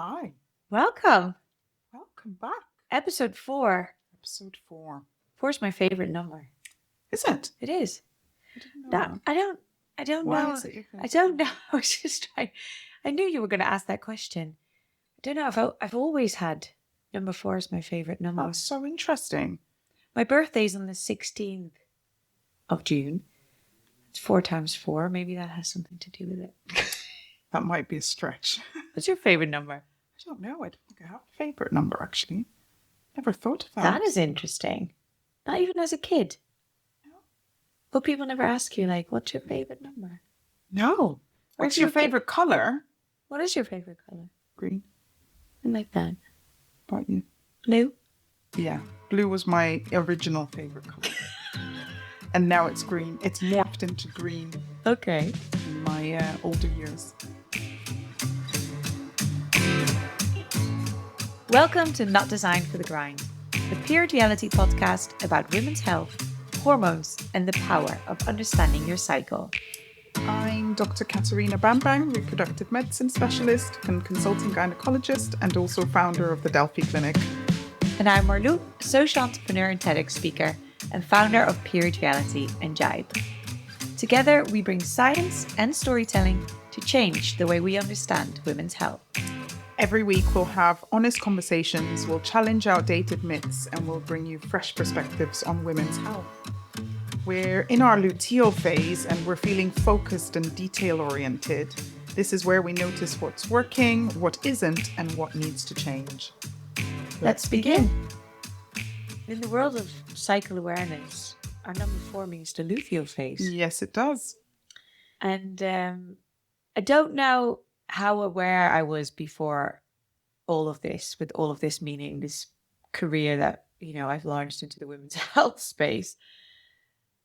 Hi, Welcome. welcome back. Episode 4. Episode 4. 4 is my favorite number. Is it? It is. I didn't know That that. I don't Why know. is it your I favorite don't know. number? I was just trying. I knew you were going to ask that question. I don't know if I've always had number 4 as my favorite number. That's so interesting. My birthday's on the 16th of June. It's 4 times 4. Maybe that has something to do with it. That might be a stretch. What's your favorite number? I don't know. I don't think I have a favorite number, actually. Never thought of that. That is interesting. Not even as a kid. No. But people never ask you, like, what's your favorite number? No. Or What's if your you think- favorite colour? What is your favorite color? Green. I like that. How about you? Blue? Yeah. Blue was my original favorite colour. And now it's green. It's morphed into green Okay. in my older years. Welcome to Not Designed for the Grind, the Period Reality podcast about women's health, hormones, and the power of understanding your cycle. I'm Dr. Katerina Bambang, reproductive medicine specialist and consulting gynecologist, and also founder of the Delphi Clinic. And I'm Marlou, a social entrepreneur and TEDx speaker, and founder of Period Reality and Jibe. Together, we bring science and storytelling to change the way we understand women's health. Every week we'll have honest conversations, we'll challenge outdated myths, and we'll bring you fresh perspectives on women's health. We're in our luteal phase and we're feeling focused and detail-oriented. This is where we notice what's working, what isn't, and what needs to change. Let's begin. In the world of cycle awareness, our number 4 means the luteal phase. Yes, it does. And I don't know how aware I was before all of this, with all of this meaning, this career that, I've launched into the women's health space.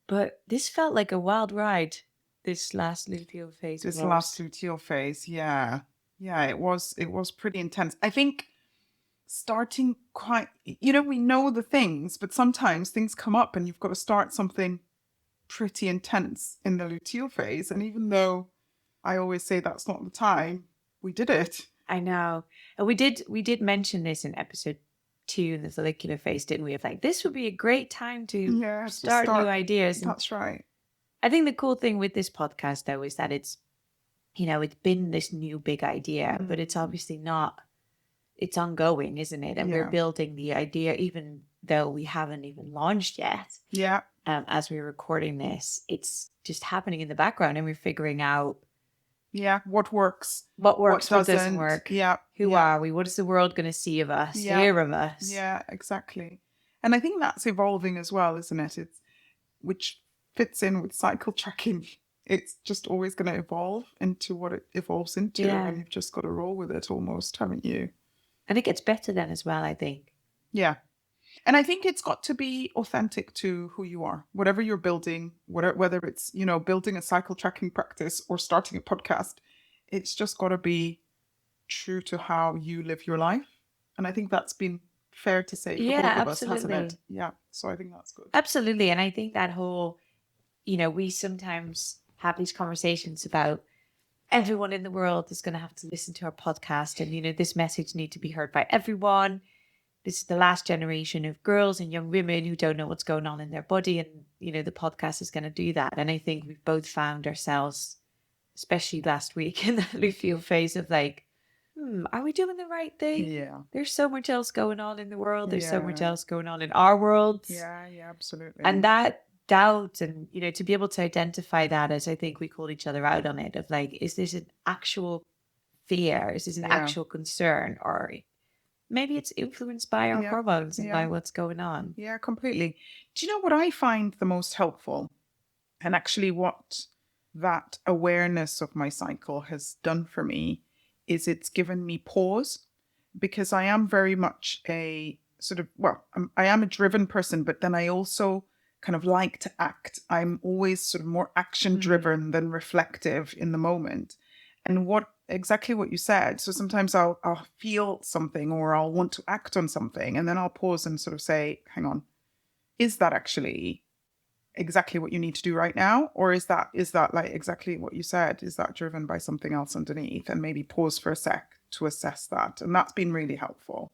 But this felt like a wild ride, this last luteal phase. This last luteal phase, yeah. Yeah, it was pretty intense. I think starting quite, we know the things, but sometimes things come up and you've got to start something pretty intense in the luteal phase. And even though I always say that's not the time, we did it. I know. And we did mention this in episode 2 in the follicular phase, didn't we? Of like, this would be a great time to start new ideas. And that's right. I think the cool thing with this podcast, though, is that it's, it's been this new big idea, but it's obviously not, it's ongoing, isn't it? And we're building the idea, even though we haven't even launched yet. Yeah. As we're recording this, it's just happening in the background and we're figuring out what works, what doesn't work. Yeah. Who are we? What is the world going to see of us, hear of us? Yeah, exactly. And I think that's evolving as well, isn't it? It's which fits in with cycle tracking. It's just always going to evolve into what it evolves into, and you've just got to roll with it almost, haven't you? And it gets better then as well, I think. Yeah. And I think it's got to be authentic to who you are, whatever you're building, whether it's, building a cycle tracking practice or starting a podcast, it's just got to be true to how you live your life. And I think that's been fair to say for both of us, hasn't it? Yeah. So I think that's good. Absolutely. And I think that whole, we sometimes have these conversations about everyone in the world is going to have to listen to our podcast. And, this message needs to be heard by everyone. This is the last generation of girls and young women who don't know what's going on in their body. And, the podcast is going to do that. And I think we've both found ourselves, especially last week, in the luteal phase of like, are we doing the right thing? Yeah. There's so much else going on in the world. There's so much else going on in our worlds. Yeah, absolutely. And that doubt and, to be able to identify that, as I think we called each other out on it, of like, is this an actual fear? Is this an actual concern? Or maybe it's influenced by our hormones and by what's going on. Yeah, completely. Do you know what I find the most helpful? And actually what that awareness of my cycle has done for me is it's given me pause, because I am very much a sort of, I am a driven person, but then I also kind of like to act. I'm always sort of more action driven than reflective in the moment. And exactly what you said. So sometimes I'll feel something or I'll want to act on something, and then I'll pause and sort of say, hang on, is that actually exactly what you need to do right now? Or is that like exactly what you said? Is that driven by something else underneath? And maybe pause for a sec to assess that. And that's been really helpful.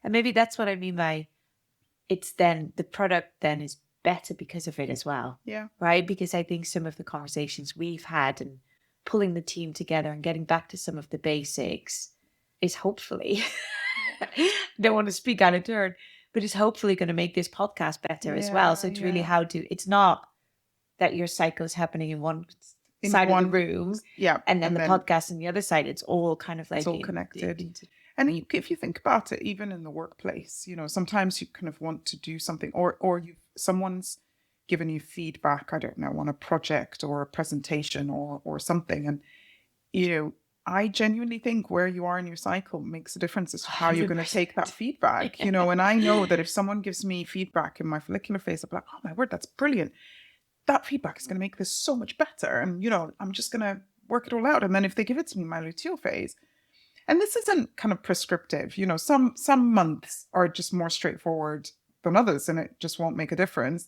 And maybe that's what I mean by it's then the product then is better because of it as well. Yeah. Right? Because I think some of the conversations we've had and pulling the team together and getting back to some of the basics is hopefully, don't want to speak out of turn, but it's hopefully going to make this podcast better as well. So it's really how to, it's not that your cycle is happening in one side of the room, and then the podcast on the other side. It's all kind of like it's all connected. And if you think about it, even in the workplace, you know, sometimes you kind of want to do something, or someone's given you feedback, I don't know, on a project or a presentation or something, and you know, I genuinely think where you are in your cycle makes a difference as to how you're going to take that feedback. You know, and I know that if someone gives me feedback in my follicular phase, I'm like, oh my word, that's brilliant. That feedback is going to make this so much better. And, you know, I'm just going to work it all out. And then if they give it to me in my luteal phase, and this isn't kind of prescriptive, you know, some months are just more straightforward than others and it just won't make a difference.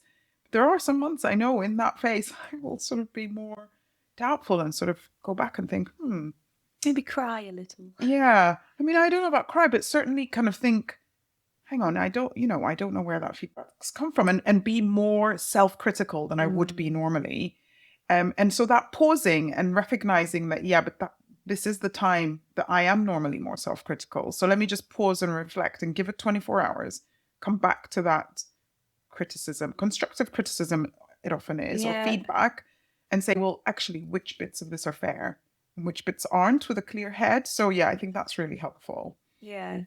There are some months I know in that phase, I will sort of be more doubtful and sort of go back and think, maybe cry a little. Yeah. I mean, I don't know about cry, but certainly kind of think, hang on, I don't know where that feedback's come from, and be more self-critical than I would be normally. And so that pausing and recognizing that, this is the time that I am normally more self-critical. So let me just pause and reflect and give it 24 hours, come back to that criticism, constructive criticism, it often is, or feedback, and say, well, actually, which bits of this are fair and which bits aren't, with a clear head. So I think that's really helpful. Yeah.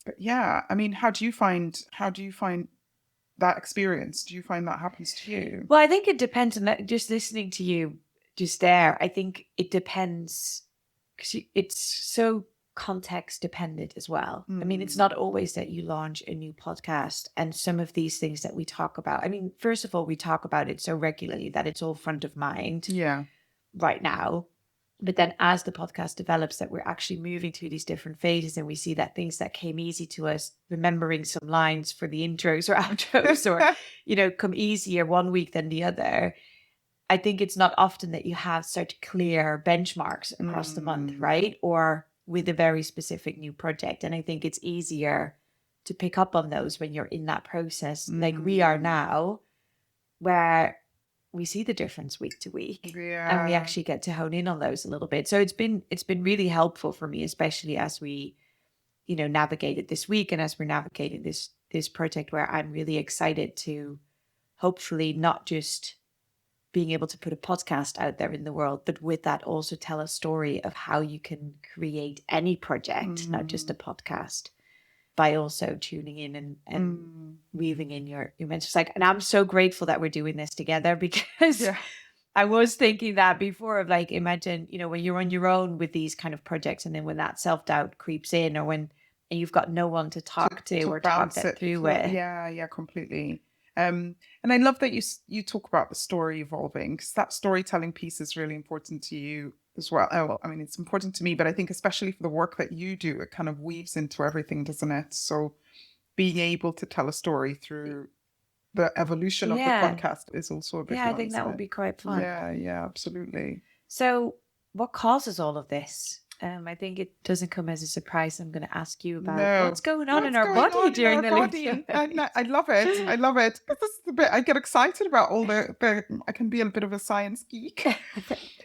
But I mean, how do you find that experience? Do you find that happens to you? Well, I think it depends on just listening to you just there. I think it depends because it's so context dependent as well. I mean, it's not always that you launch a new podcast and some of these things that we talk about. I mean, first of all, we talk about it so regularly that it's all front of mind right now. But then as the podcast develops, that we're actually moving through these different phases and we see that things that came easy to us, remembering some lines for the intros or outros or, you know, come easier one week than the other. I think it's not often that you have such clear benchmarks across the month, right? Or with a very specific new project. And I think it's easier to pick up on those when you're in that process, like we are now, where we see the difference week to week and we actually get to hone in on those a little bit. So it's been really helpful for me, especially as we, you know, navigated this week and as we're navigating this project, where I'm really excited to hopefully not just being able to put a podcast out there in the world, but with that also tell a story of how you can create any project, not just a podcast, by also tuning in and weaving in your mental cycle. And I'm so grateful that we're doing this together, because I was thinking that before of like, imagine, you know, when you're on your own with these kind of projects and then when that self-doubt creeps in, or when and you've got no one to talk to or talk that through with. Yeah, completely. And I love that you talk about the story evolving, because that storytelling piece is really important to you as well. Oh, well, I mean, it's important to me, but I think especially for the work that you do, it kind of weaves into everything, doesn't it? So being able to tell a story through the evolution of the podcast is also a big one. I think that would be quite fun. Yeah, absolutely. So what causes all of this? I think it doesn't come as a surprise. I'm going to ask you about what's going on in our body during the luteal. I love it. I love it. This is the bit I get excited about. All the I can be a bit of a science geek.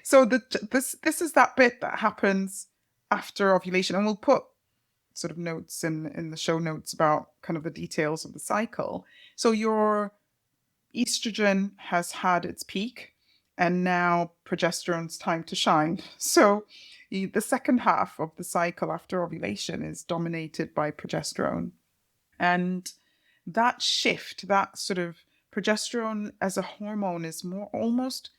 So this is that bit that happens after ovulation, and we'll put sort of notes in the show notes about kind of the details of the cycle. So your estrogen has had its peak, and now progesterone's time to shine. So the second half of the cycle after ovulation is dominated by progesterone. And that shift, that sort of progesterone as a hormone, is more almost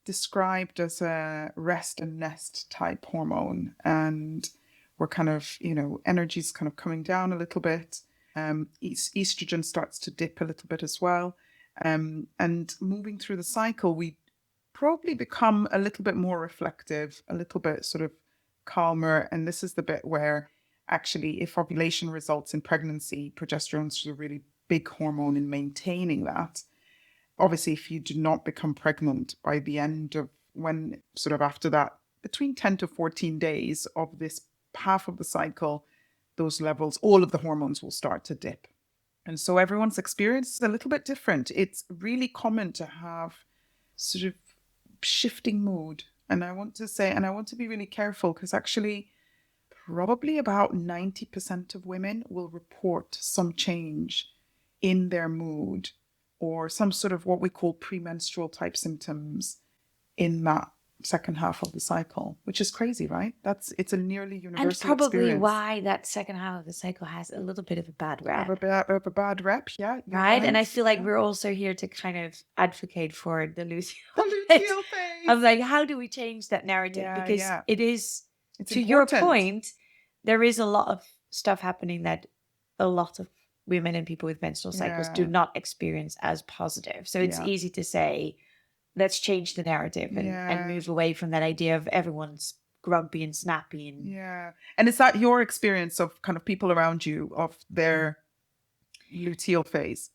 described as a rest and nest type hormone. And we're kind of, you know, energy's kind of coming down a little bit. Estrogen starts to dip a little bit as well. And moving through the cycle, we probably become a little bit more reflective, a little bit sort of calmer. And this is the bit where actually, if ovulation results in pregnancy, progesterone is a really big hormone in maintaining that. Obviously, if you do not become pregnant by the end of when sort of after that, between 10 to 14 days of this half of the cycle, those levels, all of the hormones will start to dip. And so everyone's experience is a little bit different. It's really common to have sort of shifting mood. And I want to be really careful, because actually probably about 90% of women will report some change in their mood or some sort of what we call premenstrual type symptoms in that second half of the cycle, which is crazy, right? It's a nearly And universal probably experience. why that second half of the cycle has a little bit of a bad rap. Of a bad rep, yeah. You're Right? And I right, feel like yeah. we're also here to kind of advocate for the luteal The phase. luteal phase. I'm like, how do we change that narrative? Yeah, Because yeah. it is, It's to your important. point, there is a lot of stuff happening that a lot of women and people with menstrual cycles do Yeah. not experience as positive. So it's Yeah. easy to say, let's change the narrative and Yeah. move away from that idea of everyone's grumpy and snappy. And Yeah. And is that your experience of kind of people around you of their luteal phase?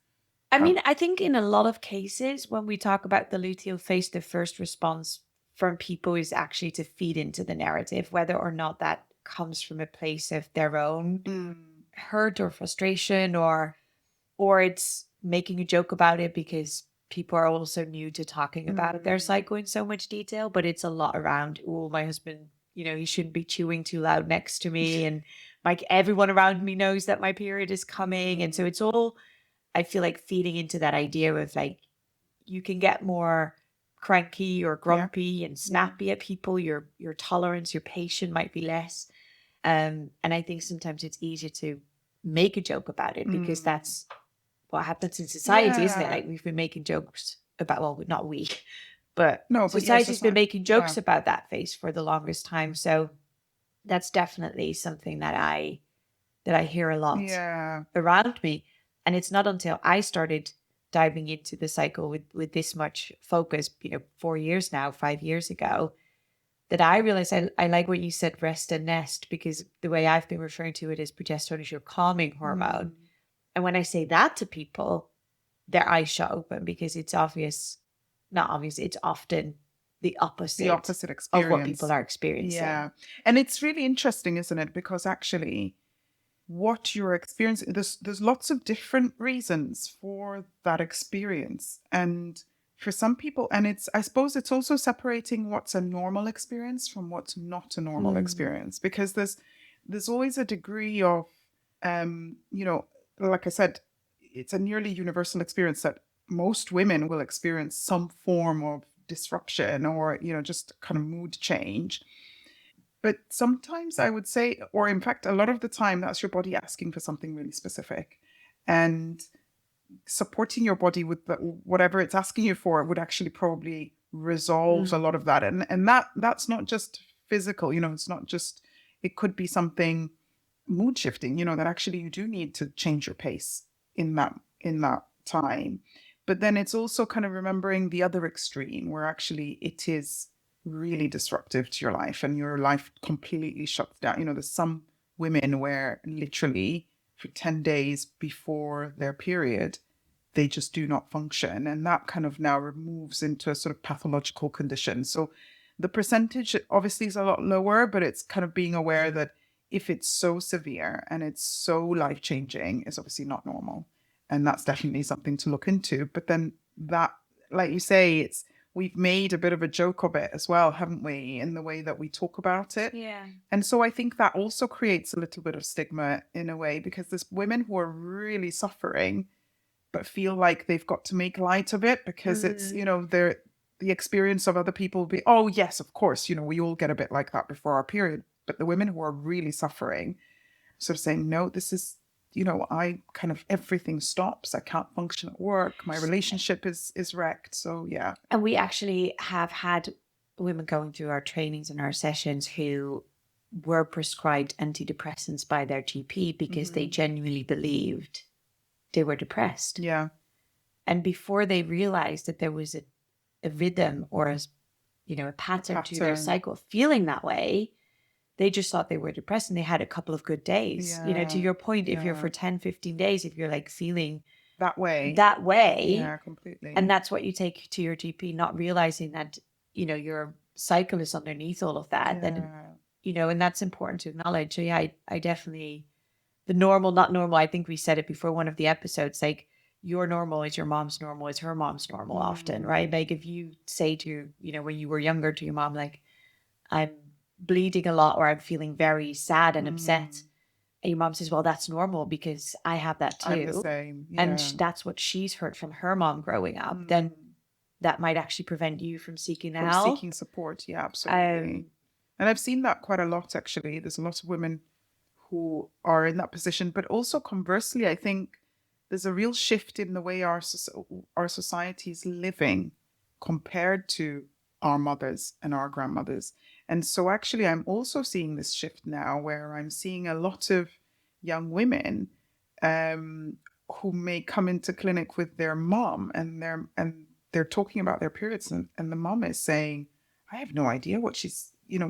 I mean, I think in a lot of cases, when we talk about the luteal phase, the first response from people is actually to feed into the narrative, whether or not that comes from a place of their own hurt or frustration, or it's making a joke about it because people are also new to talking about their cycle in so much detail. But it's a lot around, oh, my husband, he shouldn't be chewing too loud next to me, and like everyone around me knows that my period is coming. And so it's all, I feel like, feeding into that idea of like, you can get more cranky or grumpy and snappy at people. Your tolerance, your patience might be less. And I think sometimes it's easier to make a joke about it because that's what happens in society, isn't it? Like, we've been making jokes about, well, not we, but society's been making jokes about that phase for the longest time. So that's definitely something that I hear a lot around me. And it's not until I started diving into the cycle with this much focus, 4 years now, 5 years ago, that I realized I like what you said, rest and nest, because the way I've been referring to it is progesterone is your calming hormone. And when I say that to people, their eyes shut open, because it's not obvious, it's often the opposite experience of what people are experiencing. Yeah. And it's really interesting, isn't it? Because actually what you're experiencing, there's lots of different reasons for that experience. And for some people, and I suppose it's also separating what's a normal experience from what's not a normal experience, because there's always a degree of, like I said, it's a nearly universal experience that most women will experience some form of disruption or, just kind of mood change. But sometimes I would say, or in fact, a lot of the time, that's your body asking for something really specific. And supporting your body with whatever it's asking you for would actually probably resolve a lot of that. And that's not just physical, it's not just, it could be something mood shifting, that actually you do need to change your pace in that time. But then it's also kind of remembering the other extreme where actually it is really disruptive to your life and your life completely shuts down. There's some women where literally for 10 days before their period, they just do not function. And that kind of now removes into a sort of pathological condition. So the percentage obviously is a lot lower, but it's kind of being aware that if it's so severe and it's so life-changing, it's obviously not normal. And that's definitely something to look into. But then that, like you say, we've made a bit of a joke of it as well, haven't we, in the way that we talk about it. Yeah. And so I think that also creates a little bit of stigma in a way, because there's women who are really suffering but feel like they've got to make light of it because it's, the experience of other people will be, oh yes, of course, we all get a bit like that before our period. But the women who are really suffering sort of saying, no, this is, I kind of, everything stops. I can't function at work. My relationship is wrecked. So yeah. And we actually have had women going through our trainings and our sessions who were prescribed antidepressants by their GP because they genuinely believed they were depressed. Yeah. And before they realized that there was a rhythm or a pattern to their cycle feeling that way, they just thought they were depressed and they had a couple of good days. To your point, if you're for 10, 15 days, if you're like feeling that way. Yeah, completely. And that's what you take to your GP, not realizing that, your cycle is underneath all of that. Yeah. Then and that's important to acknowledge. So yeah, I definitely, the normal, not normal, I think we said it before one of the episodes, like your normal is your mom's normal is her mom's normal often, right? Like if you say to, when you were younger to your mom, like, I'm bleeding a lot or I'm feeling very sad and upset. And your mom says, well, that's normal because I have that I'm the too. same. And Yeah. that's what she's heard from her mom growing up. Then that might actually prevent you from seeking the From help. seeking support. Yeah, absolutely. And I've seen that quite a lot, actually. There's a lot of women who are in that position. But also conversely, I think there's a real shift in the way our society is living compared to our mothers and our grandmothers. And so actually, I'm also seeing this shift now where I'm seeing a lot of young women who may come into clinic with their mom and they're talking about their periods and the mom is saying, I have no idea what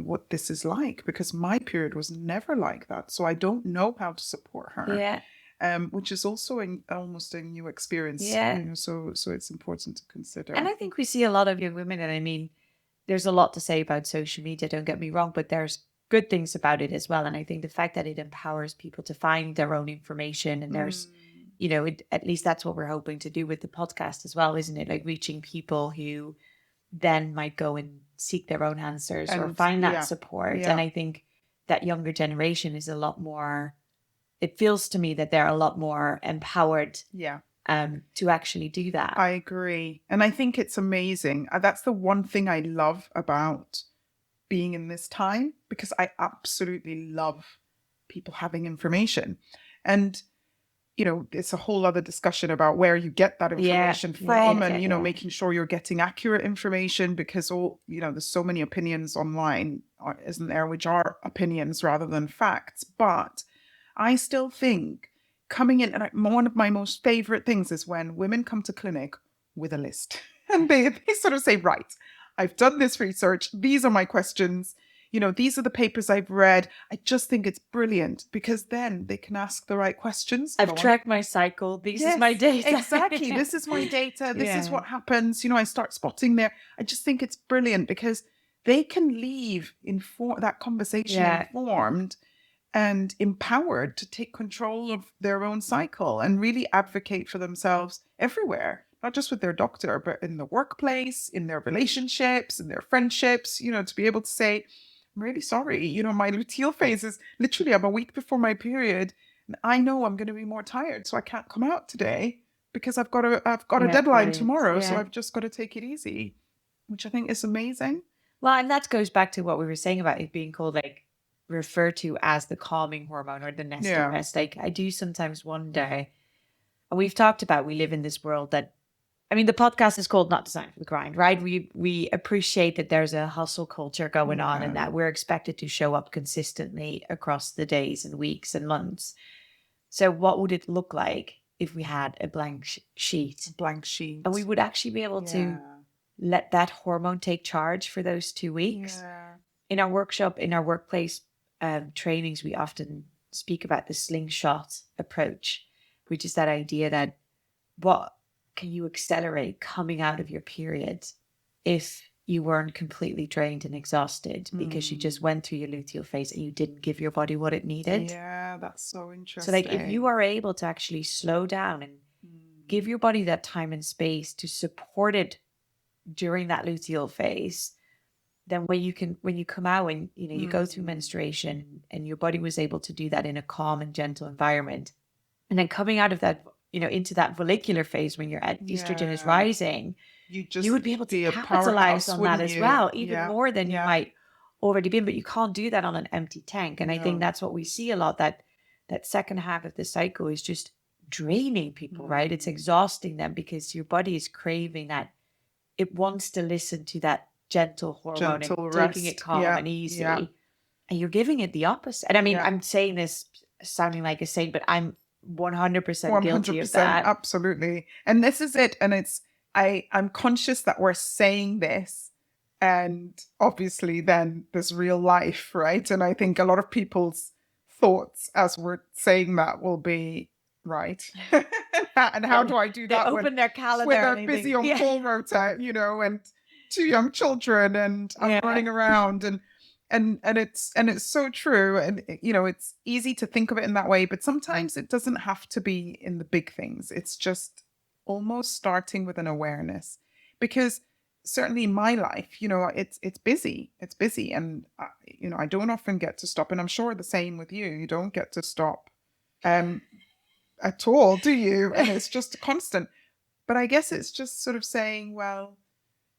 what this is like because my period was never like that. So I don't know how to support her. Yeah. Which is also almost a new experience. Yeah. So it's important to consider. And I think we see a lot of young women, and I mean, there's a lot to say about social media, don't get me wrong, but there's good things about it as well. And I think the fact that it empowers people to find their own information and there's, at least that's what we're hoping to do with the podcast as well, isn't it? Like reaching people who then might go and seek their own answers or find that support. Yeah. And I think that younger generation is a lot more, it feels to me that they're a lot more empowered to actually do that. I agree. And I think it's amazing. That's the one thing I love about being in this time, because I absolutely love people having information. And, it's a whole other discussion about where you get that information from and, making sure you're getting accurate information because there's so many opinions online, isn't there, which are opinions rather than facts. But I still think coming in, and one of my most favorite things is when women come to clinic with a list and they sort of say, right, I've done this research. These are my questions. These are the papers I've read. I just think it's brilliant because then they can ask the right questions. I've tracked my cycle. This is my data. Exactly. This is my data. This is what happens. I start spotting there. I just think it's brilliant because they can leave that conversation informed and empowered to take control of their own cycle and really advocate for themselves everywhere, not just with their doctor, but in the workplace, in their relationships, in their friendships, to be able to say, I'm really sorry, my luteal phase is literally, I'm a week before my period and I know I'm going to be more tired, so I can't come out today because I've got a deadline tomorrow, so I've just got to take it easy, which I think is amazing. Well, and that goes back to what we were saying about it being called referred to as the calming hormone or the nesting rest. Like I do sometimes wonder, and we've talked about, we live in this world that, I mean, the podcast is called Not Designed for the Grind, right? We appreciate that there's a hustle culture going on and that we're expected to show up consistently across the days and weeks and months. So what would it look like if we had a blank sheet? And we would actually be able to let that hormone take charge for those 2 weeks. In our workshop, in our workplace trainings, we often speak about the slingshot approach, which is that idea that what can you accelerate coming out of your period if you weren't completely drained and exhausted because you just went through your luteal phase and you didn't give your body what it needed. Yeah, that's so interesting. So if you are able to actually slow down and give your body that time and space to support it during that luteal phase, then when you come out and you go through menstruation and your body was able to do that in a calm and gentle environment, and then coming out of that into that follicular phase when your estrogen is rising, you would be able to capitalize on that as well, even more than you might already been. But you can't do that on an empty tank. And I think that's what we see a lot, that second half of the cycle is just draining people, right? It's exhausting them because your body is craving that. It wants to listen to that gentle hormone and taking it calm and easy. And you're giving it the opposite. And I mean, I'm saying this sounding like a saint, but I'm 100% guilty of that. Absolutely. And this is it. And I'm conscious that we're saying this, and obviously then there's real life, right? And I think a lot of people's thoughts as we're saying that will be, right, and how do I do that? They open their calendar when they're busy on full rota, and 2 young children and I'm running around. And And it's so true. And it's easy to think of it in that way, but sometimes it doesn't have to be in the big things. It's just almost starting with an awareness. Because certainly in my life, it's busy. It's busy. And I don't often get to stop. And I'm sure the same with you. You don't get to stop um at all, do you? And it's just a constant. But I guess it's just sort of saying, well,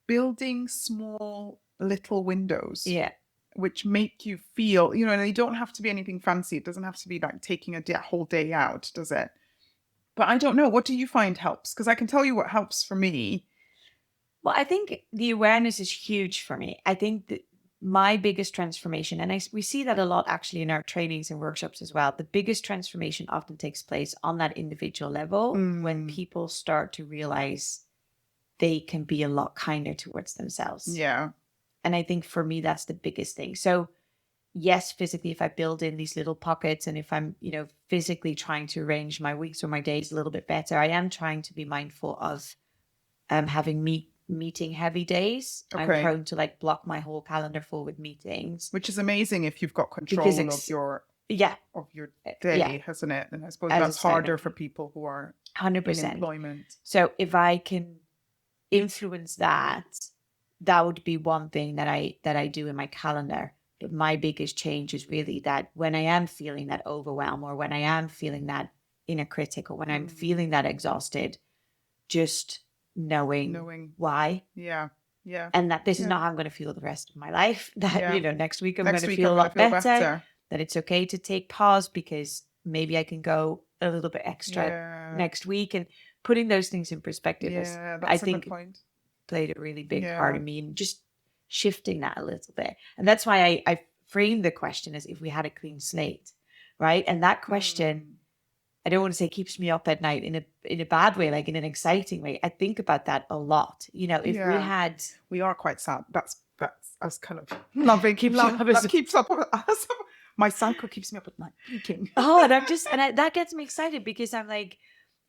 building small little windows Yeah. which make you feel, and they don't have to be anything fancy. It doesn't have to be like taking a whole day out, does it? But I don't know. What do you find helps? Because I can tell you what helps for me. Well, I think the awareness is huge for me. I think that my biggest transformation, and we see that a lot actually in our trainings and workshops as well, the biggest transformation often takes place on that individual level when people start to realize they can be a lot kinder towards themselves. Yeah. And I think for me, that's the biggest thing. So yes, physically, if I build in these little pockets and if I'm, physically trying to arrange my weeks or my days a little bit better, I am trying to be mindful of having meeting heavy days. Okay. I'm prone to like block my whole calendar full with meetings. Which is amazing if you've got control of your day, hasn't it? And I suppose that's harder for people who are 100% in employment. So if I can influence that, that would be one thing that I do in my calendar. But my biggest change is really that when I am feeling that overwhelm or when I am feeling that inner critic or when I'm feeling that exhausted, just knowing why. Yeah. Yeah. And that this is not how I'm going to feel the rest of my life. That, next week I'm going to feel a lot better. That it's okay to take pause because maybe I can go a little bit extra next week. And putting those things in perspective is, I think, played a really big part of me and just shifting that a little bit. And that's why I framed the question as if we had a clean slate, right? And that question, I don't want to say keeps me up at night in a bad way, like in an exciting way. I think about that a lot. If we are quite sad. That's us kind of loving that keeps up with us. My cycle keeps me up at night thinking. And that gets me excited because I'm like,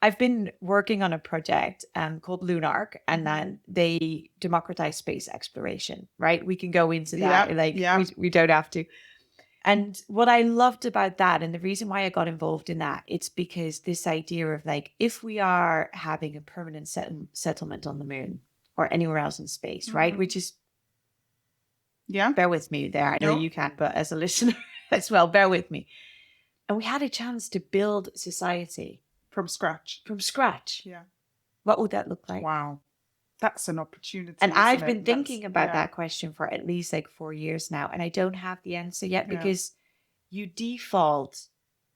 I've been working on a project called Lunark, and then they democratize space exploration, right? We can go into that. We don't have to. And what I loved about that, and the reason why I got involved in that, it's because this idea of like, if we are having a permanent settlement on the moon or anywhere else in space, right? Which is, bear with me there. I know you can, but as a listener as well, bear with me. And we had a chance to build society. From scratch. Yeah. What would that look like? Wow. That's an opportunity. And I've been thinking about that question for at least like 4 years now. And I don't have the answer yet because you default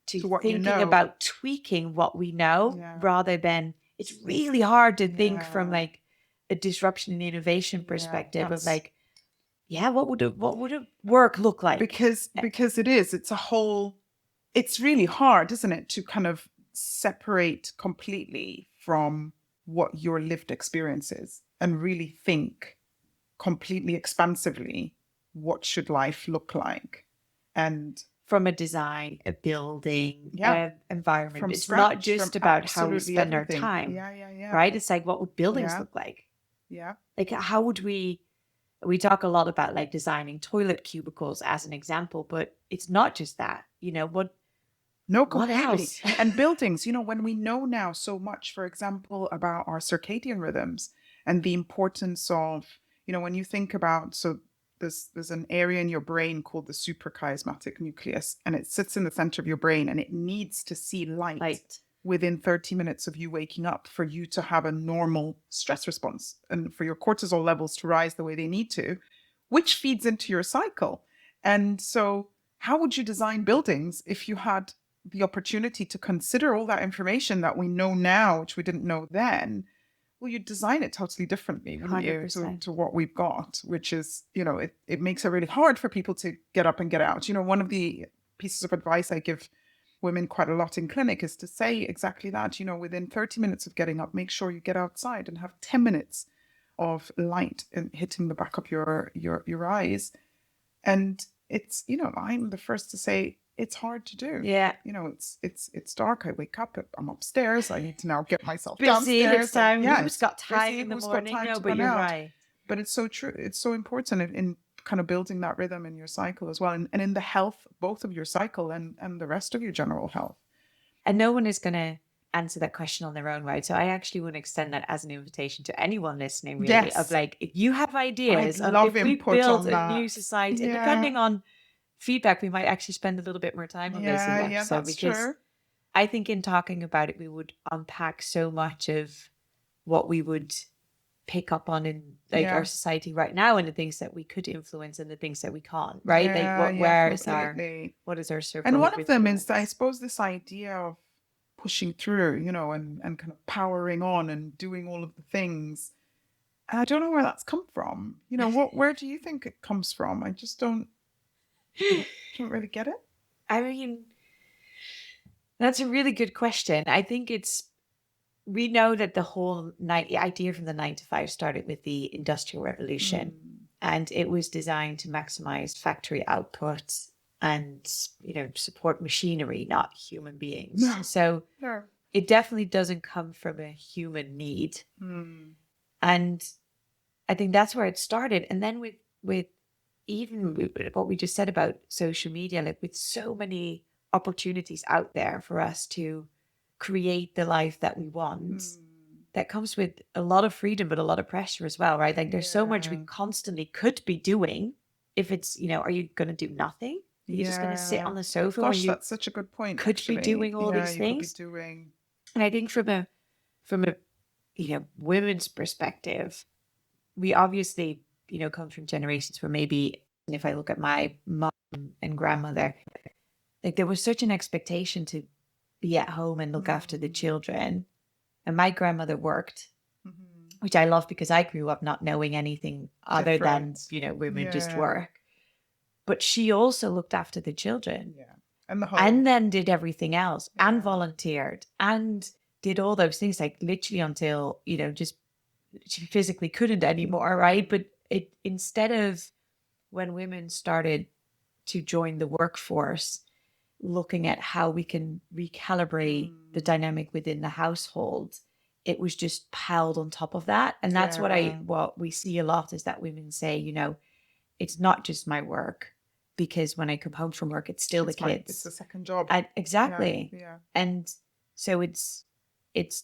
to thinking about tweaking what we know rather than it's really hard to think from like a disruption and innovation perspective of like, what would a work look like? Because it's really hard, isn't it, to kind of separate completely from what your lived experience is and really think completely expansively, what should life look like? And from a design, a building, environment. From it's not just about how we spend everything. Our time. Right? It's like, what would buildings look like? Yeah. Like, how would we talk a lot about like designing toilet cubicles as an example, but it's not just that, completely. What else? And buildings, when we know now so much, for example, about our circadian rhythms and the importance of, when you think about, so there's an area in your brain called the suprachiasmatic nucleus, and it sits in the center of your brain and it needs to see light within 30 minutes of you waking up for you to have a normal stress response and for your cortisol levels to rise the way they need to, which feeds into your cycle. And so how would you design buildings if you had the opportunity to consider all that information that we know now, which we didn't know then? Well, you design it totally differently, wouldn't you, to what we've got, which is, it makes it really hard for people to get up and get out. One of the pieces of advice I give women quite a lot in clinic is to say exactly that, within 30 minutes of getting up, make sure you get outside and have 10 minutes of light and hitting the back of your eyes. And it's, I'm the first to say, it's hard to do. Yeah. It's dark. I wake up. I'm upstairs. I need to now get myself busy downstairs. Time. Who's got time in the morning? No, but you're right. But it's so true. It's so important in kind of building that rhythm in your cycle as well, and in the health, both of your cycle and the rest of your general health. And no one is going to answer that question on their own, right? So I actually want to extend that as an invitation to anyone listening, really, of Yes, like, if you have I'd ideas of love if we input build on a new that. society, and Yeah, depending on feedback, we might actually spend a little bit more time on this in the yeah, episode, that's because true. I think in talking about it, we would unpack so much of what we would pick up on in like Yeah, our society right now, and the things that we could influence and the things that we can't, right? Like yeah, yeah, where is completely. what is our circle And one of of them is, I influence? suppose, this idea of pushing through, and kind of powering on and doing all of the things. And I don't know where that's come from. Where do you think it comes from? I just don't really get it. I mean, that's a really good question. I think we know that the whole idea from the 9 to 5 started with the Industrial Revolution, Mm, and it was designed to maximize factory output and, support machinery, not human beings. no, So no. it definitely doesn't come from a human need. Mm, And I think that's where it started. And then with even with what we just said about social media, like with so many opportunities out there for us to create the life that we want, mm, that comes with a lot of freedom, but a lot of pressure as well, right? Like there's so much we yeah, constantly could be doing. If it's, are you going to do nothing? Are you just going to sit yeah. on the sofa when Gosh, you that's such a good point, could be actually. doing all Yeah, these you could be things? doing. And I think from a women's perspective, we obviously, come from generations where maybe, if I look at my mom and grandmother, like there was such an expectation to be at home and look after the Mm, children. And my grandmother worked, mhm. which I love because I grew up not knowing anything other than, Different. women just Yeah, work. But she also looked after the children yeah. And the home. and then did everything else and Yeah. volunteered and did all those things, like literally until, just she physically couldn't anymore, right? But it, instead of when women started to join the workforce, looking at how we can recalibrate the Mm, dynamic within the household, it was just piled on top of that. And that's yeah. what we see a lot, is that women say, it's not just my work, because when I come home from work, it's still the It's kids. a second job. And Yeah, exactly. yeah, And so it's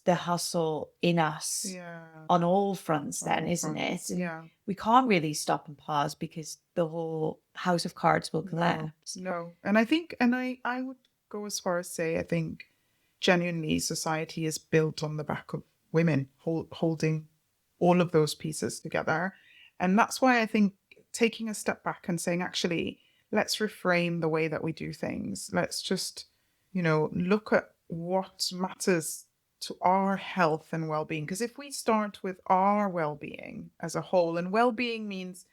the hustle in us yeah. on all fronts On then, all isn't it? fronts. And Yeah. we can't really stop and pause, because the whole house of cards will No, collapse. no. And I think, and I would go as far as say, I think genuinely society is built on the back of women holding all of those pieces together. And that's why I think taking a step back and saying, actually, let's reframe the way that we do things. Let's just, look at what matters to our health and well-being. Because if we start with our well-being as a whole, and well-being means,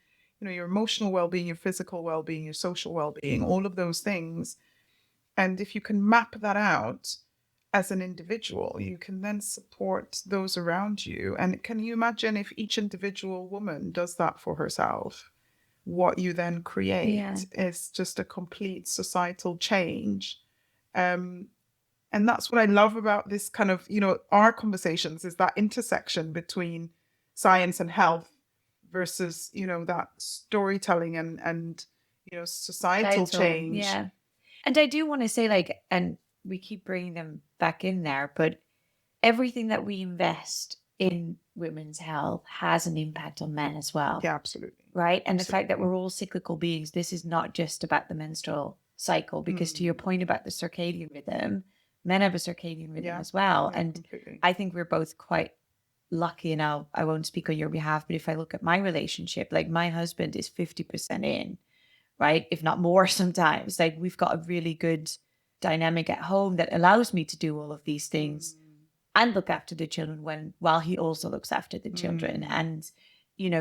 your emotional well-being, your physical well-being, your social well-being, all of those things. And if you can map that out as an individual, you can then support those around you. And can you imagine if each individual woman does that for herself? What you then Yeah. create is just a complete societal change. Um, and that's what I love about this kind of, our conversations, is that intersection between science and health versus, that storytelling and societal Title. change. Yeah. And I do want to say, like, and we keep bringing them back in there, but everything that we invest in women's health has an impact on men as well, Yeah, absolutely. right? And the fact that Absolutely. we're all cyclical beings, this is not just about the menstrual cycle, because to your Mm. point about the circadian rhythm, men have a circadian rhythm Yeah. as well. Yeah, And completely. I think we're both quite lucky, and I won't speak on your behalf, but if I look at my relationship, like my husband is 50% in, right? If not more sometimes. Like we've got a really good dynamic at home that allows me to do all of these things Mm. and look after the children while he also looks after the children. Mm. And,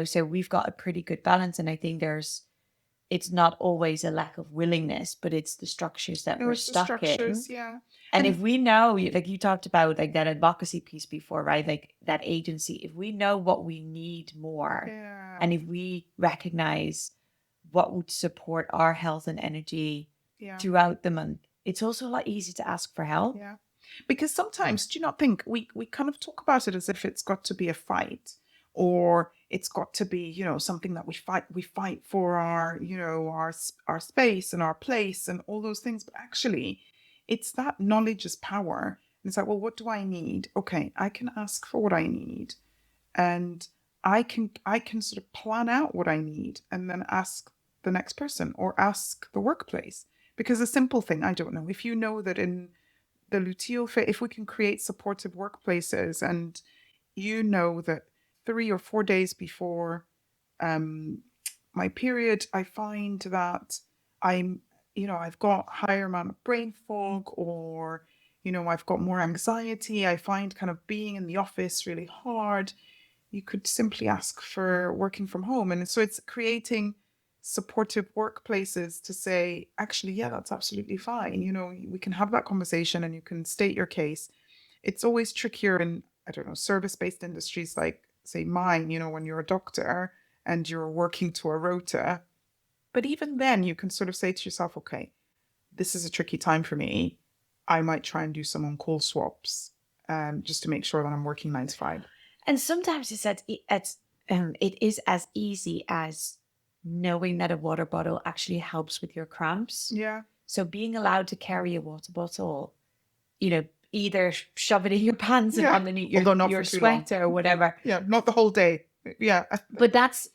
so we've got a pretty good balance. And I think it's not always a lack of willingness, but it's the structures that No, we're it's the stuck in. structures. Yeah. And if And we know, like you talked about, like that advocacy piece before, right? Like that agency, if we know what we need more, yeah. and if we recognize what would support our health and energy Yeah. throughout the month, it's also a lot easier to ask for help. Yeah. Because sometimes, do you not think we kind of talk about it as if it's got to be a fight, or it's got to be, something that we fight for our, our space and our place and all those things. But actually, it's that knowledge is power. And it's like, well, what do I need? Okay, I can ask for what I need, and I can sort of plan out what I need and then ask the next person or ask the workplace. Because a simple thing, I don't know, if you know that in the luteal phase, if we can create supportive workplaces, and you know that 3 or 4 days before my period, I find that I've got higher amount of brain fog, or, I've got more anxiety. I find kind of being in the office really hard. You could simply ask for working from home. And so it's creating supportive workplaces to say, actually, yeah, that's absolutely fine. We can have that conversation and you can state your case. It's always trickier in, I don't know, service-based industries like, say, mine, when you're a doctor and you're working to a rota. But even then, you can sort of say to yourself, okay, this is a tricky time for me. I might try and do some on-call swaps, just to make sure that I'm working 9 to 5. And sometimes it is as easy as knowing that a water bottle actually helps with your cramps. Yeah. So being allowed to carry a water bottle, either shove it in your pants and underneath your sweater or whatever. Yeah, not the whole day. Yeah. But that's,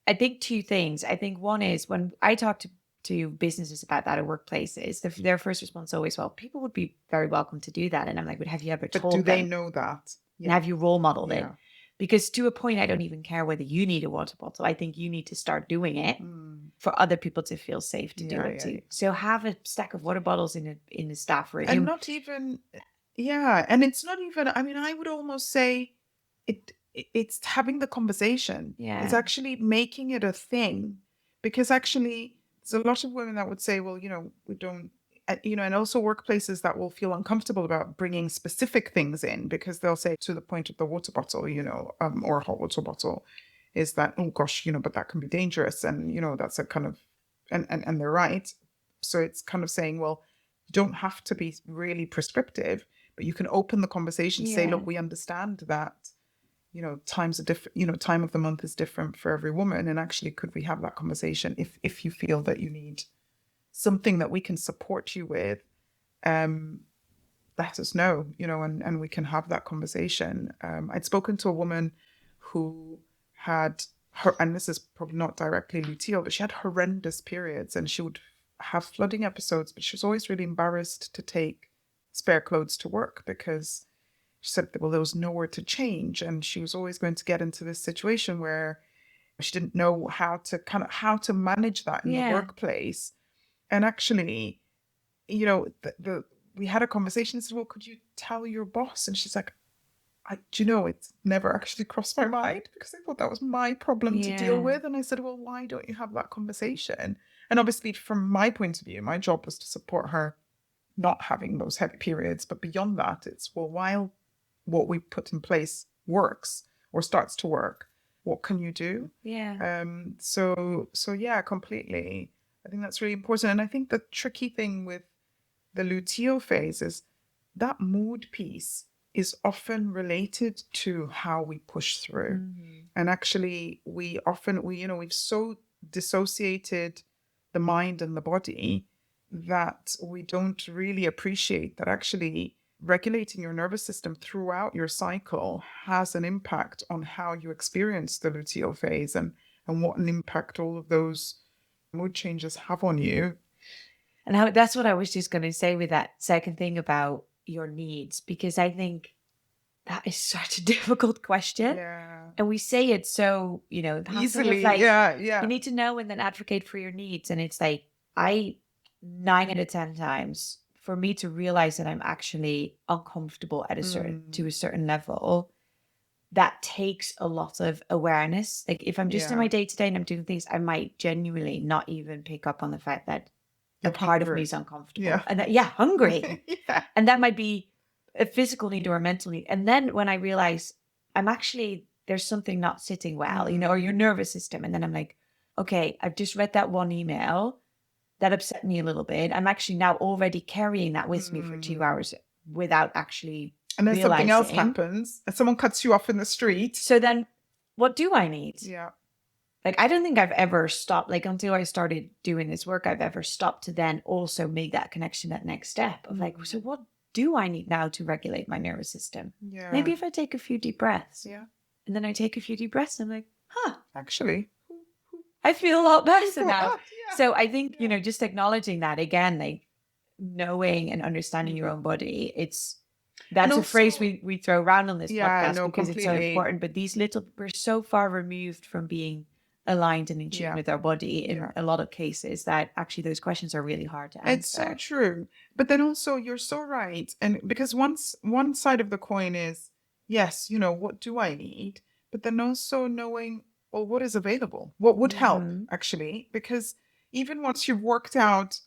I think, 2 things. I think one is when I talk to businesses about that at workplaces, their first response is always, well, people would be very welcome to do that. And I'm like, but have you ever told them? But do they know that? And have you role modeled it? Because to a point, I don't even care whether you need a water bottle. I think you need to start doing it for other people to feel safe to do it too. So have a stack of water bottles in the staff room. And not even, and it's not even, I mean, I would almost say it's having the conversation. Yeah. It's actually making it a thing. Because actually, there's a lot of women that would say, well, we don't, and also workplaces that will feel uncomfortable about bringing specific things in, because they'll say, to the point of the water bottle, or a hot water bottle, is that, oh gosh, but that can be dangerous. And, that's a kind of, and they're right. So it's kind of saying, well, you don't have to be really prescriptive, but you can open the conversation, say, look, we understand that, times are different, time of the month is different for every woman. And actually, could we have that conversation if you feel that you need something that we can support you with, let us know, and we can have that conversation. I'd spoken to a woman who had and this is probably not directly luteal, but she had horrendous periods, and she would have flooding episodes, but she was always really embarrassed to take spare clothes to work, because she said, well, there was nowhere to change. And she was always going to get into this situation where she didn't know how to manage that in the workplace. And actually, we had a conversation and said, well, could you tell your boss? And she's like, it's never actually crossed my mind, because I thought that was my problem to deal with. And I said, well, why don't you have that conversation? And obviously, from my point of view, my job was to support her not having those heavy periods. But beyond that, it's, well, while what we put in place works or starts to work, what can you do? Yeah. So yeah, completely. I think that's really important. And I think the tricky thing with the luteal phase is that mood piece is often related to how we push through. And actually, we've so dissociated the mind and the body that we don't really appreciate that actually regulating your nervous system throughout your cycle has an impact on how you experience the luteal phase, and what an impact all of those mood changes have on you. And that's what I was just going to say with that second thing about your needs, because I think that is such a difficult question. Yeah. And we say it so, easily. You need to know and then advocate for your needs. And it's like, 9 out of 10 times, for me to realize that I'm actually uncomfortable at to a certain level, that takes a lot of awareness. Like if I'm just in my day-to-day and I'm doing things, I might genuinely not even pick up on the fact that a part of me is uncomfortable. And hungry. And that might be a physical need or a mental need. And then when I realize there's something not sitting well, or your nervous system. And then I'm like, okay, I've just read that one email that upset me a little bit. I'm actually now already carrying that with me for 2 hours without actually and then something else happens and someone cuts you off in the street. So then what do I need? Yeah. Like, I don't think I've ever stopped, like, until I started doing this work, I've ever stopped to then also make that connection, that next step of like, so what do I need now to regulate my nervous system? Yeah. Maybe if I take a few deep breaths. Yeah. And then I take a few deep breaths, I'm like, Actually. I feel a lot better Go now. up, yeah. So I think, just acknowledging that again, like knowing and understanding your own body, that's a phrase also- we throw around on this Yeah, podcast no, because it's so completely. important. But we're so far removed from being aligned and in tune with our body in a lot of cases that actually those questions are really hard to answer. It's so true. But then also you're so right. And because one side of the coin is, yes, what do I need? But then also knowing, well, what is available? What would help actually? Because even once you've worked out,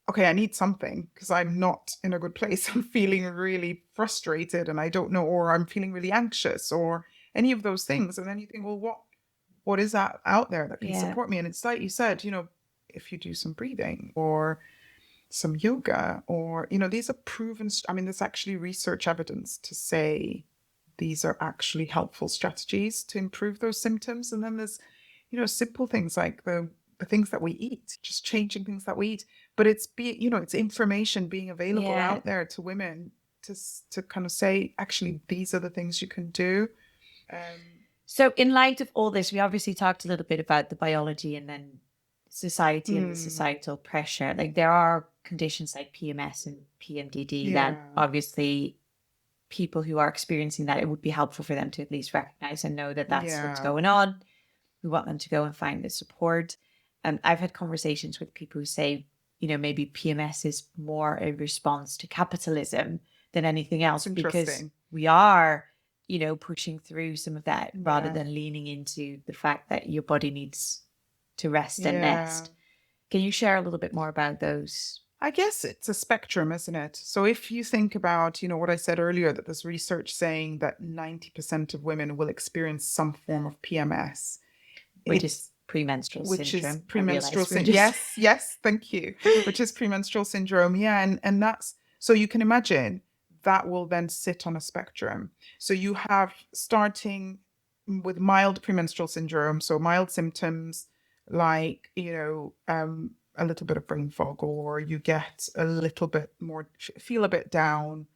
okay, I need something because I'm not in a good place. I'm feeling really frustrated and I don't know, or I'm feeling really anxious or any of those things. And then you think, well, what is that out there that can support me? And it's like you said, if you do some breathing or some yoga or, these are proven, there's actually research evidence to say these are actually helpful strategies to improve those symptoms. And then there's, simple things like the things that we eat, just changing things that we eat. But it's it's information being available out there to women to kind of say, actually, these are the things you can do. So in light of all this, we obviously talked a little bit about the biology and then society and the societal pressure. Like there are conditions like PMS and PMDD that obviously people who are experiencing that, it would be helpful for them to at least recognize and know that that's what's going on. We want them to go and find the support. And I've had conversations with people who say, maybe PMS is more a response to capitalism than anything else because we are pushing through some of that rather than leaning into the fact that your body needs to rest and nest. Can you share a little bit more about those? I guess it's a spectrum, isn't it? So if you think about, what I said earlier, that there's research saying that 90% of women will experience some form of PMS. Which is premenstrual syndrome. Which is premenstrual syndrome. Yes, thank you. Which is premenstrual syndrome. Yeah, and that's, so you can imagine that will then sit on a spectrum. So you have starting with mild premenstrual syndrome, so mild symptoms like, a little bit of brain fog, or you get a little bit more, feel a bit down,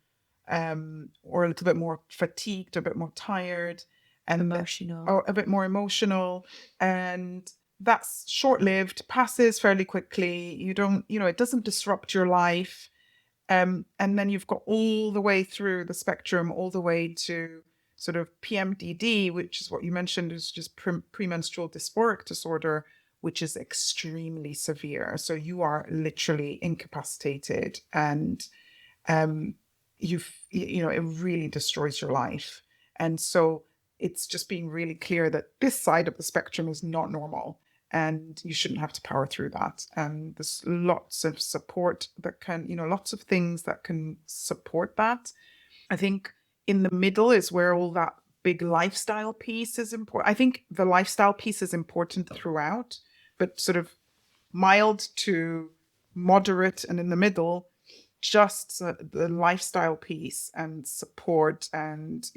or a little bit more fatigued, a bit more tired, and emotional, or a bit more emotional, and that's short-lived, passes fairly quickly. You don't, it doesn't disrupt your life. And then you've got all the way through the spectrum, all the way to sort of PMDD, which is what you mentioned, is just premenstrual dysphoric disorder, which is extremely severe. So you are literally incapacitated, and it really destroys your life. And so it's just being really clear that this side of the spectrum is not normal, and you shouldn't have to power through that. And there's lots of support that can, lots of things that can support that. I think in the middle is where all that big lifestyle piece is important. I think the lifestyle piece is important throughout, but sort of mild to moderate and in the middle, just the lifestyle piece and support and,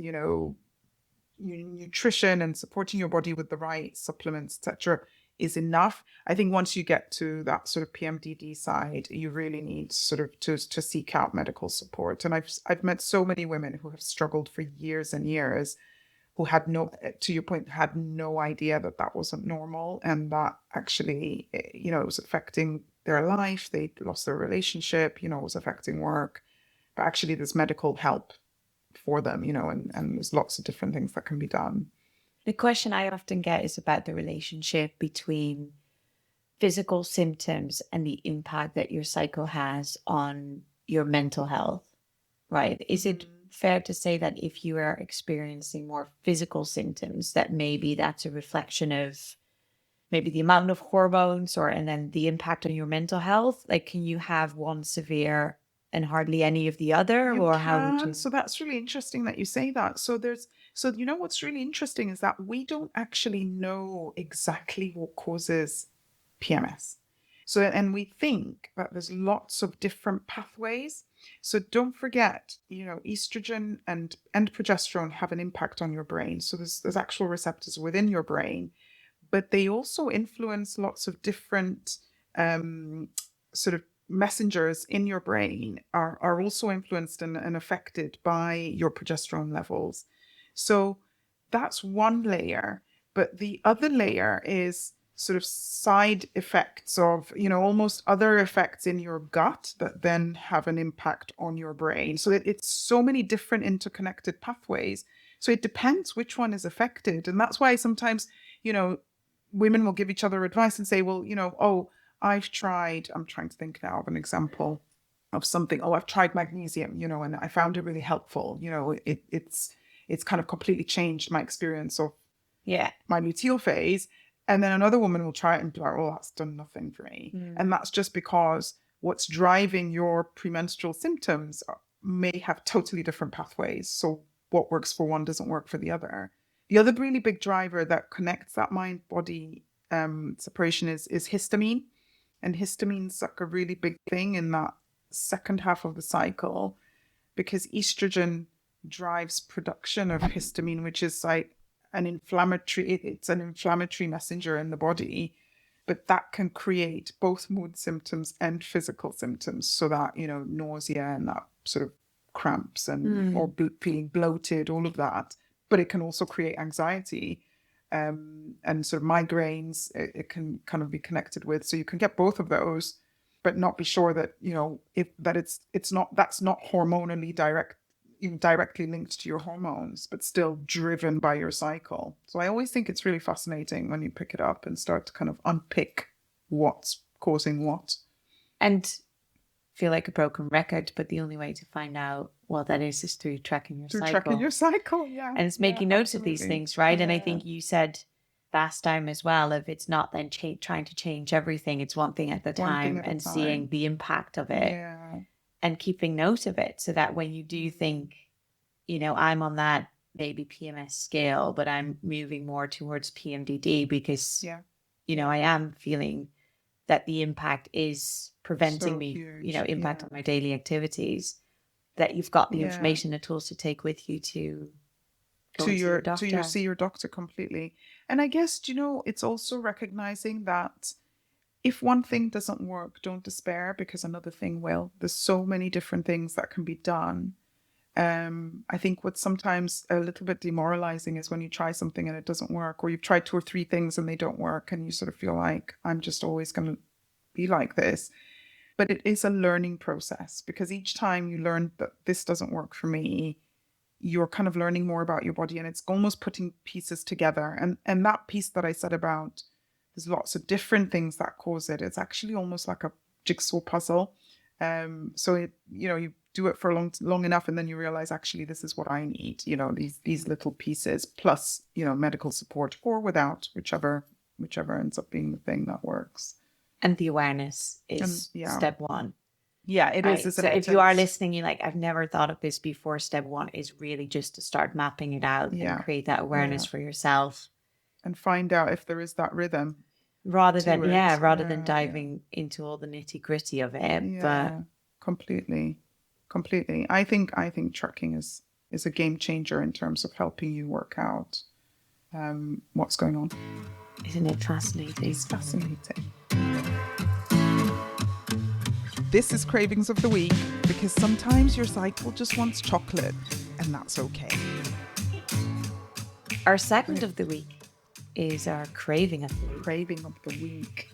nutrition and supporting your body with the right supplements, etc., is enough. I think once you get to that sort of PMDD side, you really need sort of to seek out medical support. And I've met so many women who have struggled for years and years, who had to your point, had no idea that wasn't normal, and that actually, it was affecting their life. They lost their relationship, it was affecting work. But actually there's medical help for them, and there's lots of different things that can be done. The question I often get is about the relationship between physical symptoms and the impact that your cycle has on your mental health, right? Is it fair to say that if you are experiencing more physical symptoms, that maybe that's a reflection of maybe the amount of hormones and then the impact on your mental health? Like, can you have one severe and hardly any of the other? How would you? So that's really interesting that you say that. So what's really interesting is that we don't actually know exactly what causes PMS. So, and we think that there's lots of different pathways. So don't forget, estrogen and progesterone have an impact on your brain. So there's actual receptors within your brain, but they also influence lots of different sort of messengers in your brain are also influenced and affected by your progesterone levels. So that's one layer. But the other layer is sort of side effects of, almost other effects in your gut that then have an impact on your brain. So it's so many different interconnected pathways. So it depends which one is affected. And that's why sometimes, women will give each other advice and say, well, oh, I'm trying to think now of an example of something. Oh, I've tried magnesium, and I found it really helpful. It's kind of completely changed my experience of my luteal phase. And then another woman will try it and be like, oh, that's done nothing for me. And that's just because what's driving your premenstrual symptoms may have totally different pathways. So what works for one doesn't work for the other. The other really big driver that connects that mind-body separation is histamine. And histamine's like a really big thing in that second half of the cycle, because estrogen drives production of histamine, which is like it's an inflammatory messenger in the body, but that can create both mood symptoms and physical symptoms. So that, nausea and that sort of cramps and or feeling bloated, all of that. But it can also create anxiety and sort of migraines. It can kind of be connected with. So you can get both of those, but not be sure that, that's not hormonally directly linked to your hormones, but still driven by your cycle. So I always think it's really fascinating when you pick it up and start to kind of unpick what's causing what. And feel like a broken record, but the only way to find out what that is through tracking your cycle. Tracking your cycle, yeah. And it's making notes of these things, right? Yeah. And I think you said last time as well, if it's not then trying to change everything, it's one thing at a time and seeing the impact of it and keeping note of it, so that when you do think, I'm on that maybe PMS scale, but I'm moving more towards PMDD because, I am feeling that the impact is preventing me, impact on my daily activities, that you've got the information and tools to take with you to see your doctor completely. And I guess, it's also recognizing that if one thing doesn't work, don't despair, because another thing will. There's so many different things that can be done. I think what's sometimes a little bit demoralizing is when you try something and it doesn't work, or you've tried 2 or 3 things and they don't work, and you sort of feel like, I'm just always going to be like this. But it is a learning process, because each time you learn that this doesn't work for me, you're kind of learning more about your body, and it's almost putting pieces together. And that piece that I said about there's lots of different things that cause it, it's actually almost like a jigsaw puzzle. So it, you do it for long enough, and then you realize, actually, this is what I need, these little pieces, plus, medical support or without, whichever ends up being the thing that works. And the awareness is step one. Yeah, it is. So if you are listening, you're like, I've never thought of this before. Step one is really just to start mapping it out and create that awareness for yourself. And find out if there is that rhythm. Rather than diving into all the nitty gritty of it. Yeah, but completely. I think tracking is a game changer in terms of helping you work out what's going on. Isn't it fascinating? It's fascinating. This is Cravings of the Week, because sometimes your cycle just wants chocolate, and that's okay. Our segment of the week is our craving of the week. Craving of the week.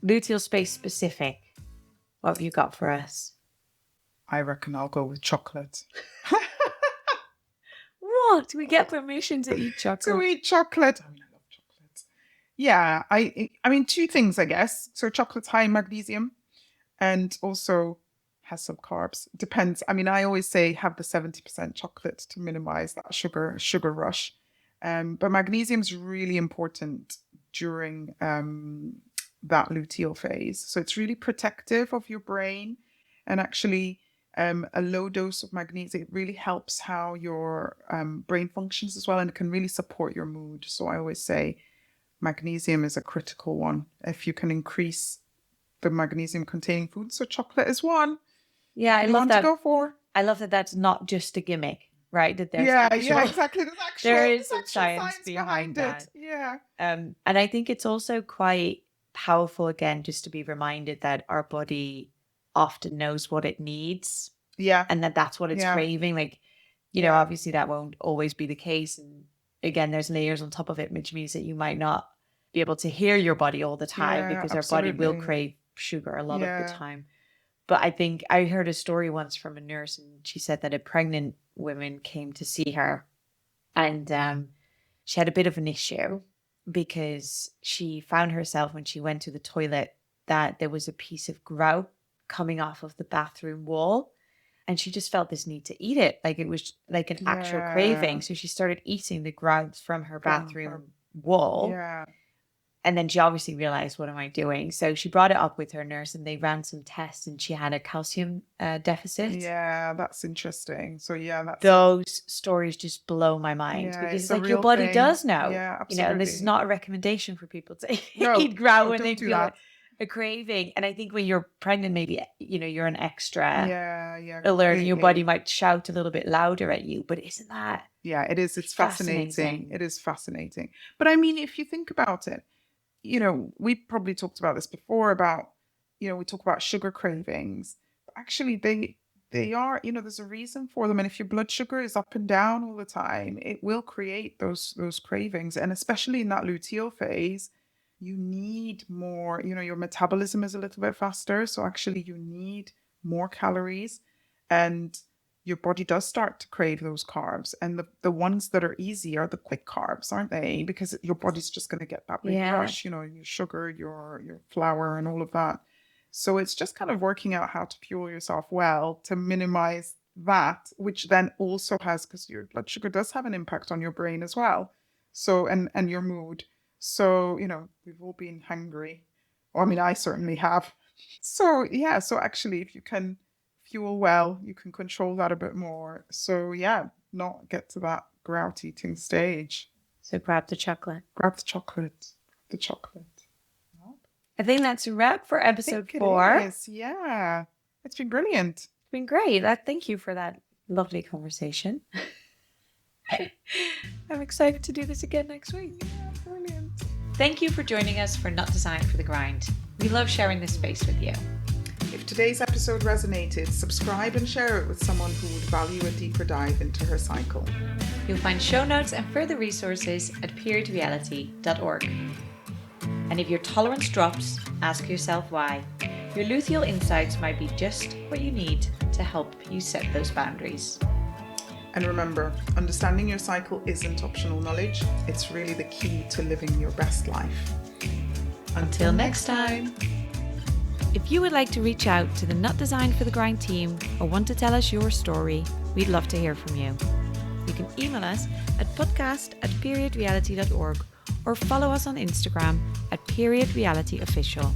Luteal space specific. What have you got for us? I reckon I'll go with chocolate. What? Do we get permission to eat chocolate? To eat chocolate. I love chocolate. Yeah, I mean, 2 things, I guess. So chocolate's high in magnesium and also has some carbs. Depends. I mean, I always say have the 70% chocolate to minimize that sugar rush. But magnesium is really important during that luteal phase. So it's really protective of your brain, and actually a low dose of magnesium really helps how your brain functions as well, and it can really support your mood. So I always say magnesium is a critical one. If you can increase the magnesium containing foods, so chocolate is one. Yeah, I you love want that. to go for. I love that that's not just a gimmick, right? That there's Yeah, actual, exactly. there There's is some actual science behind it. that. Yeah. And I think it's also quite powerful, again, just to be reminded that our body often knows what it needs Yeah. and that's what it's Yeah. craving. Like, you know, obviously that won't always be the case. And again, there's layers on top of it, which means that you might not be able to hear your body all the time Yeah, because our body will absolutely. crave sugar a lot of the Yeah. time. But I think I heard a story once from a nurse, and she said that a pregnant woman came to see her, and she had a bit of an issue because she found herself when she went to the toilet that there was a piece of grout coming off of the bathroom wall. And she just felt this need to eat it. Like it was like an actual craving. So she started eating the grout from her bathroom wall. Yeah. And then she obviously realized, what am I doing? So she brought it up with her nurse and they ran some tests and she had a calcium deficit. Yeah, that's interesting. So yeah, those stories just blow my mind because it's like your body does know. Yeah, absolutely. You know, and this is not a recommendation for people to No, eat grout no, when they don't do feel that. a craving. And I think when you're pregnant, maybe, you know, you're an extra Yeah, alert and your completely. body might shout a little bit louder at you. But isn't that Yeah, it is. It's fascinating. It is fascinating. But I mean, if you think about it, you know, we probably talked about this before about, you know, we talk about sugar cravings. But actually, they are, you know, there's a reason for them. And if your blood sugar is up and down all the time, it will create those cravings. And especially in that luteal phase, you need more, you know, your metabolism is a little bit faster. So actually you need more calories and your body does start to crave those carbs. And the ones that are easy are the quick carbs, aren't they? Because your body's just going to get that big rush, you know, your sugar, your flour and all of that. So it's just kind of working out how to fuel yourself well to minimize that, which then also has, because your blood sugar does have an impact on your brain as well. So, and your mood. So, you know, we've all been hungry. Or, I mean, I certainly have. So, yeah. So actually, if you can fuel well, you can control that a bit more. So, yeah, not get to that grout eating stage. So grab the chocolate. Grab the chocolate. The chocolate. I think that's a wrap for episode 4. It is, yeah. It's been brilliant. It's been great. Thank you for that lovely conversation. I'm excited to do this again next week. Yeah, brilliant. Thank you for joining us for Not Designed for the Grind. We love sharing this space with you. If today's episode resonated, subscribe and share it with someone who would value a deeper dive into her cycle. You'll find show notes and further resources at periodreality.org. And if your tolerance drops, ask yourself why. Your luteal insights might be just what you need to help you set those boundaries. And remember, understanding your cycle isn't optional knowledge. It's really the key to living your best life. Until next time. If you would like to reach out to the Not Designed for the Grind team or want to tell us your story, we'd love to hear from you. You can email us at podcast@periodreality.org or follow us on Instagram at periodrealityofficial.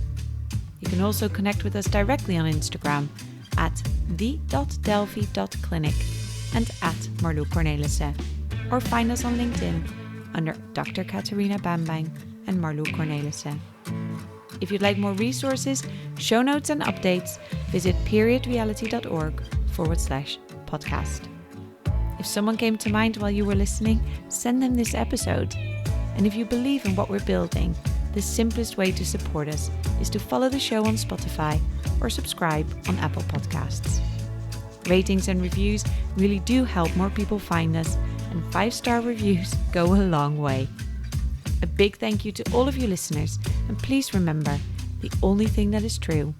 You can also connect with us directly on Instagram at the.delphi.clinic and at Marlou Cornelissen, or find us on LinkedIn under Dr. Katarina Bambang and Marlou Cornelissen. If you'd like more resources, show notes and updates, visit periodreality.org/podcast. If someone came to mind while you were listening, send them this episode. And if you believe in what we're building, the simplest way to support us is to follow the show on Spotify or subscribe on Apple Podcasts. Ratings and reviews really do help more people find us, and 5-star reviews go a long way. A big thank you to all of you listeners, and please remember, the only thing that is true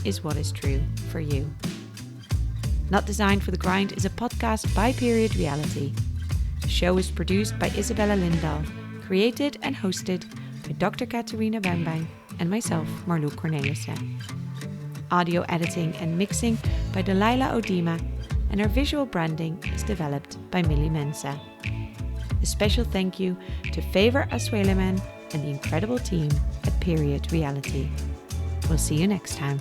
is what is true for you. Not Designed for the Grind is a podcast by Period Reality. The show is produced by Isabella Lindahl, created and hosted by Dr. Katarina Bambang and myself, Marlou Cornelissen. Audio editing and mixing by Delilah Odima, and our visual branding is developed by Millie Mensa. A special thank you to Favor Asueleman and the incredible team at Period Reality. We'll see you next time.